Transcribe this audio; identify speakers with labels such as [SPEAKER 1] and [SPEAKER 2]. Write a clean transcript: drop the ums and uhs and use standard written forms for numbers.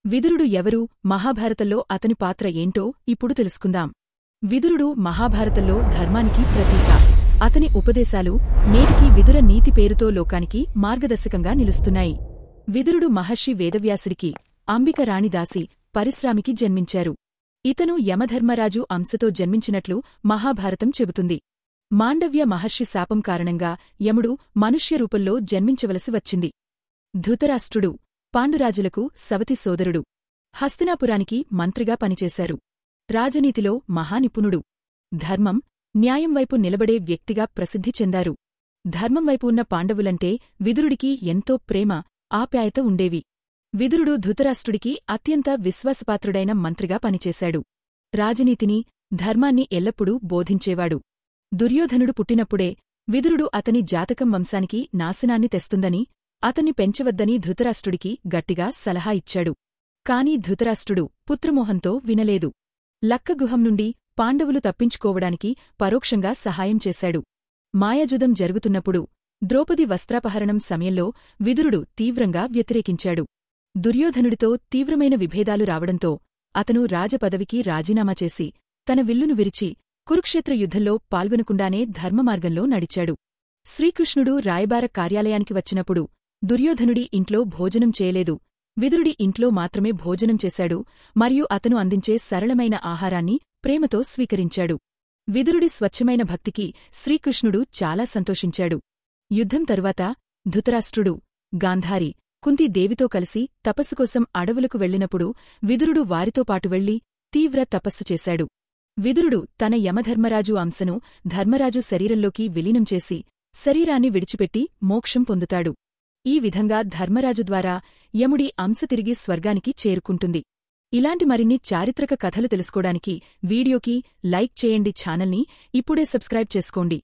[SPEAKER 1] విదురుడు ఎవరు, మహాభారతంలో అతని పాత్ర ఏంటో ఇప్పుడు తెలుసుకుందాం. విదురుడు మహాభారతంలో ధర్మానికి ప్రతీక. అతని ఉపదేశాలు నేటికీ విదుర నీతి పేరుతో లోకానికి మార్గదర్శకంగా నిలుస్తున్నాయి. విదురుడు మహర్షి వేదవ్యాసుడికి అంబిక రాణిదాసి పరిశ్రామికి జన్మించారు. ఇతను యమధర్మరాజు అంశతో జన్మించినట్లు మహాభారతం చెబుతుంది. మాండవ్య మహర్షి శాపం కారణంగా యముడు మనుష్యరూపంలో జన్మించవలసి వచ్చింది. ధృతరాష్ట్రుడు పాండురాజులకు సవతి సోదరుడు. హస్తినాపురానికి మంత్రిగా పనిచేశారు. రాజనీతిలో మహానిపుణుడు. ధర్మం, న్యాయం వైపు నిలబడే వ్యక్తిగా ప్రసిద్ధి చెందారు. ధర్మం వైపు ఉన్న పాండవులంటే విదురుడికి ఎంతో ప్రేమ, ఆప్యాయత ఉండేవి. విదురుడు ధృతరాష్ట్రుడికి అత్యంత విశ్వాసపాత్రుడైన మంత్రిగా పనిచేశాడు. రాజనీతిని, ధర్మాన్ని ఎల్లప్పుడూ బోధించేవాడు. దుర్యోధనుడు పుట్టినప్పుడే విదురుడు అతని జాతకం వంశానికి నాశనాన్ని తెస్తుందని, అతన్ని పెంచవద్దని ధృతరాష్ట్రుడికి గట్టిగా సలహా ఇచ్చాడు. కాని ధృతరాష్ట్రుడు పుత్రమోహంతో వినలేదు. లక్కగుహం నుండి పాండవులు తప్పించుకోవడానికి పరోక్షంగా సహాయం చేశాడు. మాయాజుదం జరుగుతున్నప్పుడు ద్రౌపది వస్త్రాపహరణం సమయంలో విదురుడు తీవ్రంగా వ్యతిరేకించాడు. దుర్యోధనుడితో తీవ్రమైన విభేదాలు రావడంతో అతను రాజపదవికి రాజీనామా చేసి తన విల్లును విరిచి కురుక్షేత్ర యుద్ధంలో పాల్గొనకుండానే ధర్మమార్గంలో నడిచాడు. శ్రీకృష్ణుడు రాయబార కార్యాలయానికి వచ్చినప్పుడు దుర్యోధనుడి ఇంట్లో భోజనం చేయలేదు. విదురుడి ఇంట్లో మాత్రమే భోజనం చేశాడు మరియు అతను అందించే సరళమైన ఆహారాన్ని ప్రేమతో స్వీకరించాడు. విదురుడి స్వచ్ఛమైన భక్తికి శ్రీకృష్ణుడు చాలా సంతోషించాడు. యుద్ధం తరువాత ధృతరాష్ట్రుడు, గాంధారి, కుంతీదేవితో కలిసి తపస్సుకోసం అడవులకు వెళ్లినప్పుడు విదురుడు వారితో పాటు వెళ్లి తీవ్ర తపస్సు చేశాడు. విదురుడు తన యమధర్మరాజు అంశను ధర్మరాజు శరీరంలోకి విలీనం చేసి శరీరాన్ని విడిచిపెట్టి మోక్షం పొందుతాడు. ఈ విధంగా ధర్మరాజు ద్వారా యముడి అంశ తిరిగి స్వర్గానికి చేరుకుంటుంది. ఇలాంటి మరిన్ని చారిత్రక కథలు తెలుసుకోడానికి వీడియోకి లైక్ చేయండి. ఛానల్ని ఇప్పుడే సబ్స్క్రైబ్ చేసుకోండి.